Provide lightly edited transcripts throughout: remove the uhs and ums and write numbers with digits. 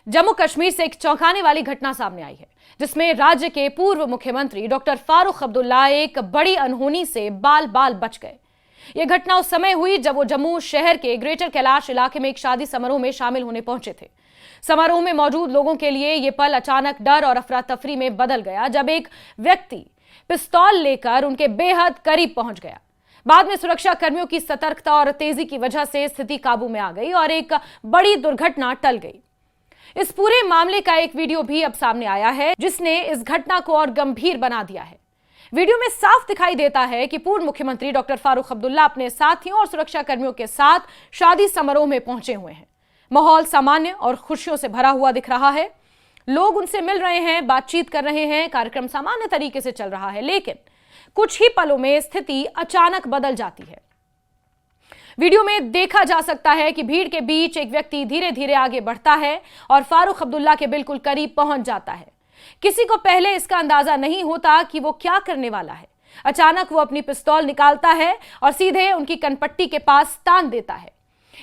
जम्मू कश्मीर से एक चौंकाने वाली घटना सामने आई है, जिसमें राज्य के पूर्व मुख्यमंत्री डॉक्टर फारूक अब्दुल्ला एक बड़ी अनहोनी से बाल बाल बच गए। यह घटना उस समय हुई जब वो जम्मू शहर के ग्रेटर कैलाश इलाके में एक शादी समारोह में शामिल होने पहुंचे थे। समारोह में मौजूद लोगों के लिए यह पल अचानक डर और अफरा तफरी में बदल गया जब एक व्यक्ति पिस्तौल लेकर उनके बेहद करीब पहुंच गया। बाद में सुरक्षा कर्मियों की सतर्कता और तेजी की वजह से स्थिति काबू में आ गई और एक बड़ी दुर्घटना टल गई। इस पूरे मामले का एक वीडियो भी अब सामने आया है, जिसने इस घटना को और गंभीर बना दिया है। वीडियो में साफ दिखाई देता है कि पूर्व मुख्यमंत्री डॉक्टर फारूक अब्दुल्ला अपने साथियों और सुरक्षा कर्मियों के साथ शादी समारोह में पहुंचे हुए हैं। माहौल सामान्य और खुशियों से भरा हुआ दिख रहा है। लोग उनसे मिल रहे हैं, बातचीत कर रहे हैं, कार्यक्रम सामान्य तरीके से चल रहा है। लेकिन कुछ ही पलों में स्थिति अचानक बदल जाती है। वीडियो में देखा जा सकता है कि भीड़ के बीच एक व्यक्ति धीरे धीरे आगे बढ़ता है और फारूक अब्दुल्ला के बिल्कुल करीब पहुंच जाता है। किसी को पहले इसका अंदाजा नहीं होता कि वो क्या करने वाला है। अचानक वो अपनी पिस्तौल निकालता है और सीधे उनकी कनपट्टी के पास तान देता है।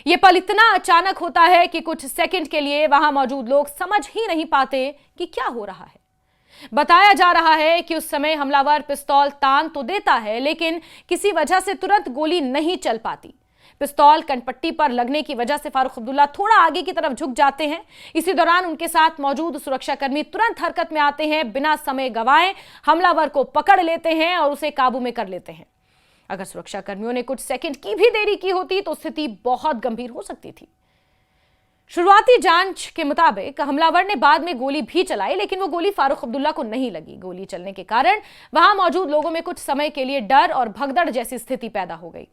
यह पल इतना अचानक होता है कि कुछ सेकंड के लिए वहां मौजूद लोग समझ ही नहीं पाते कि क्या हो रहा है। बताया जा रहा है कि उस समय हमलावर पिस्तौल तान तो देता है, लेकिन किसी वजह से तुरंत गोली नहीं चल पाती। पिस्तौल कनपट्टी पर लगने की वजह से फारूक अब्दुल्ला थोड़ा आगे की तरफ झुक जाते हैं। इसी दौरान उनके साथ मौजूद सुरक्षाकर्मी तुरंत हरकत में आते हैं। बिना समय गंवाए हमलावर को पकड़ लेते हैं और उसे काबू में कर लेते हैं। अगर सुरक्षाकर्मियों ने कुछ सेकंड की भी देरी की होती तो स्थिति बहुत गंभीर हो सकती थी। शुरुआती जांच के मुताबिक हमलावर ने बाद में गोली भी चलाई, लेकिन वो गोली फारूक अब्दुल्ला को नहीं लगी। गोली चलने के कारण वहां मौजूद लोगों में कुछ समय के लिए डर और भगदड़ जैसी स्थिति पैदा हो गई।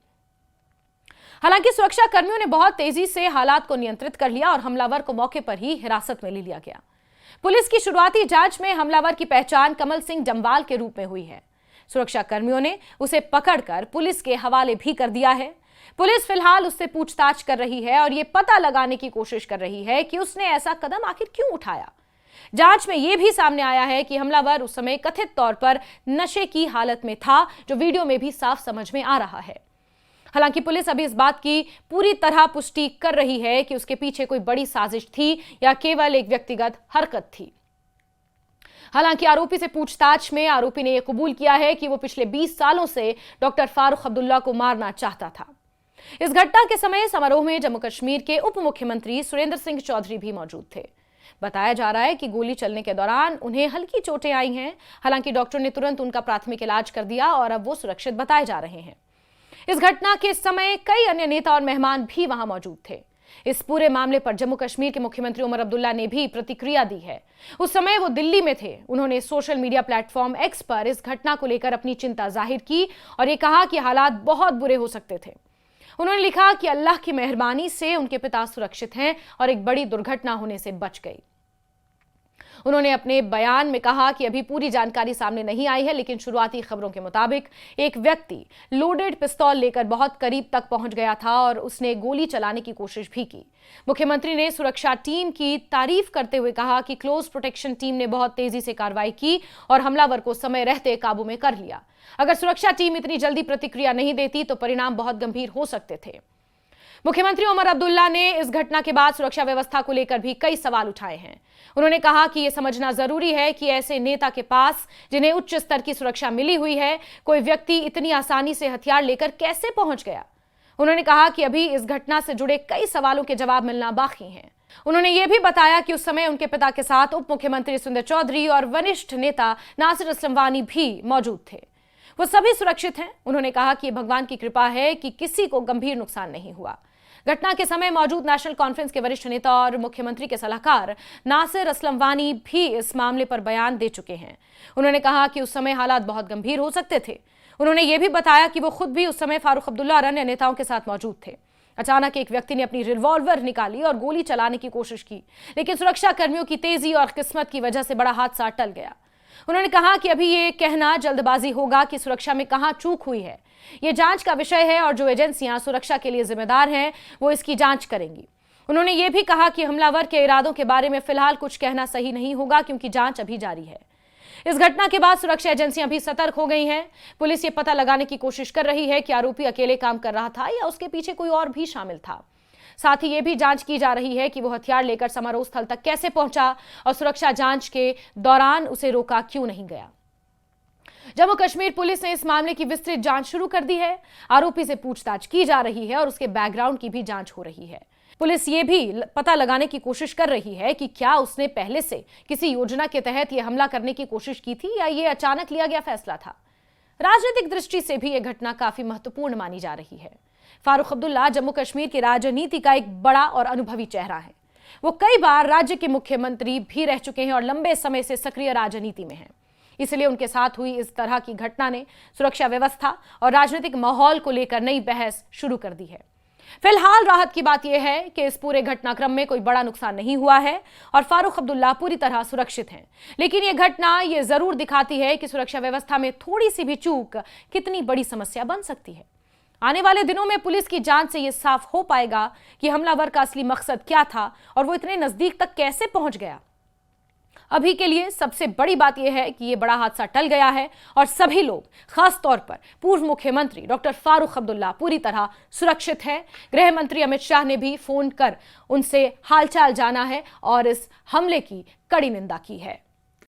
हालांकि सुरक्षा कर्मियों ने बहुत तेजी से हालात को नियंत्रित कर लिया और हमलावर को मौके पर ही हिरासत में ले लिया गया। पुलिस की शुरुआती जांच में हमलावर की पहचान कमल सिंह जम्वाल के रूप में हुई है। सुरक्षा कर्मियों ने उसे पकड़कर पुलिस के हवाले भी कर दिया है। पुलिस फिलहाल उससे पूछताछ कर रही है और यह पता लगाने की कोशिश कर रही है कि उसने ऐसा कदम आखिर क्यों उठाया। जांच में यह भी सामने आया है कि हमलावर उस समय कथित तौर पर नशे की हालत में था, जो वीडियो में भी साफ समझ में आ रहा है। हालांकि पुलिस अभी इस बात की पूरी तरह पुष्टि कर रही है कि उसके पीछे कोई बड़ी साजिश थी या केवल एक व्यक्तिगत हरकत थी। हालांकि आरोपी से पूछताछ में आरोपी ने यह कबूल किया है कि वो पिछले 20 सालों से डॉक्टर फारूक अब्दुल्ला को मारना चाहता था। इस घटना के समय समारोह में जम्मू कश्मीर के उप मुख्यमंत्री सुरेंद्र सिंह चौधरी भी मौजूद थे। बताया जा रहा है कि गोली चलने के दौरान उन्हें हल्की चोटें आई हैं। हालांकि डॉक्टर ने तुरंत उनका प्राथमिक इलाज कर दिया और अब वो सुरक्षित बताए जा रहे हैं। इस घटना के समय कई अन्य नेता और मेहमान भी वहां मौजूद थे। इस पूरे मामले पर जम्मू कश्मीर के मुख्यमंत्री उमर अब्दुल्ला ने भी प्रतिक्रिया दी है। उस समय वो दिल्ली में थे। उन्होंने सोशल मीडिया प्लेटफॉर्म एक्स पर इस घटना को लेकर अपनी चिंता जाहिर की और ये कहा कि हालात बहुत बुरे हो सकते थे। उन्होंने लिखा कि अल्लाह की मेहरबानी से उनके पिता सुरक्षित हैं और एक बड़ी दुर्घटना होने से बच गई। उन्होंने अपने बयान में कहा कि अभी पूरी जानकारी सामने नहीं आई है, लेकिन शुरुआती खबरों के मुताबिक एक व्यक्ति लोडेड पिस्तौल लेकर बहुत करीब तक पहुंच गया था और उसने गोली चलाने की कोशिश भी की। मुख्यमंत्री ने सुरक्षा टीम की तारीफ करते हुए कहा कि क्लोज प्रोटेक्शन टीम ने बहुत तेजी से कार्रवाई की और हमलावर को समय रहते काबू में कर लिया। अगर सुरक्षा टीम इतनी जल्दी प्रतिक्रिया नहीं देती तो परिणाम बहुत गंभीर हो सकते थे। मुख्यमंत्री उमर अब्दुल्ला ने इस घटना के बाद सुरक्षा व्यवस्था को लेकर भी कई सवाल उठाए हैं। उन्होंने कहा कि यह समझना जरूरी है कि ऐसे नेता के पास, जिन्हें उच्च स्तर की सुरक्षा मिली हुई है, कोई व्यक्ति इतनी आसानी से हथियार लेकर कैसे पहुंच गया। उन्होंने कहा कि अभी इस घटना से जुड़े कई सवालों के जवाब मिलना बाकी हैं। उन्होंने यह भी बताया कि उस समय उनके पिता के साथ उप मुख्यमंत्री सुंदर चौधरी और वरिष्ठ नेता नासिर असलम वानी भी मौजूद थे। वो सभी सुरक्षित हैं। उन्होंने कहा कि भगवान की कृपा है कि किसी को गंभीर नुकसान नहीं हुआ। घटना के समय मौजूद नेशनल कॉन्फ्रेंस के वरिष्ठ नेता और मुख्यमंत्री के सलाहकार नासिर असलम वानी भी इस मामले पर बयान दे चुके हैं। उन्होंने कहा कि उस समय हालात बहुत गंभीर हो सकते थे। उन्होंने यह भी बताया कि वो खुद भी उस समय फारूक अब्दुल्ला और अन्य नेताओं के साथ मौजूद थे। अचानक एक व्यक्ति ने अपनी रिवॉल्वर निकाली और गोली चलाने की कोशिश की, लेकिन सुरक्षा कर्मियों की तेजी और किस्मत की वजह से बड़ा हादसा टल गया। उन्होंने कहा कि अभी ये कहना जल्दबाजी होगा कि सुरक्षा में कहां चूक हुई है। ये जांच का विषय है और जो एजेंसियां सुरक्षा के लिए जिम्मेदार हैं वो इसकी जांच करेंगी। उन्होंने ये भी कहा कि हमलावर के इरादों के बारे में फिलहाल कुछ कहना सही नहीं होगा, क्योंकि जांच अभी जारी है। इस घटना के बाद सुरक्षा एजेंसियां भी सतर्क हो गई हैं। पुलिस ये पता लगाने की कोशिश कर रही है कि आरोपी अकेले काम कर रहा था या उसके पीछे कोई और भी शामिल था। साथ ही ये भी जांच की जा रही है कि वो हथियार लेकर समारोह स्थल तक कैसे पहुंचा और सुरक्षा जांच के दौरान उसे रोका क्यों नहीं गया। जम्मू कश्मीर पुलिस ने इस मामले की विस्तृत जांच शुरू कर दी है। आरोपी से पूछताछ की जा रही है और उसके बैकग्राउंड की भी जांच हो रही है। पुलिस ये भी पता लगाने की कोशिश कर रही है कि क्या उसने पहले से किसी योजना के तहत यह हमला करने की कोशिश की थी या ये अचानक लिया गया फैसला था। राजनीतिक दृष्टि से भी यह घटना काफी महत्वपूर्ण मानी जा रही है। फारूक अब्दुल्ला जम्मू कश्मीर की राजनीति का एक बड़ा और अनुभवी चेहरा है। वो कई बार राज्य के मुख्यमंत्री भी रह चुके हैं और लंबे समय से सक्रिय राजनीति में हैं। इसलिए उनके साथ हुई इस तरह की घटना ने सुरक्षा व्यवस्था और राजनीतिक माहौल को लेकर नई बहस शुरू कर दी है। फिलहाल राहत की बात यह है कि इस पूरे घटनाक्रम में कोई बड़ा नुकसान नहीं हुआ है और फारूक अब्दुल्ला पूरी तरह सुरक्षित हैं। लेकिन यह घटना यह जरूर दिखाती है कि सुरक्षा व्यवस्था में थोड़ी सी भी चूक कितनी बड़ी समस्या बन सकती है। आने वाले दिनों में पुलिस की जांच से यह साफ हो पाएगा कि हमलावर का असली मकसद क्या था और वो इतने नजदीक तक कैसे पहुंच गया। अभी के लिए सबसे बड़ी बात यह है कि यह बड़ा हादसा टल गया है और सभी लोग, खास तौर पर पूर्व मुख्यमंत्री डॉक्टर फारूक अब्दुल्ला पूरी तरह सुरक्षित हैं। गृह मंत्री अमित शाह ने भी फोन कर उनसे हालचाल जाना है और इस हमले की कड़ी निंदा की है।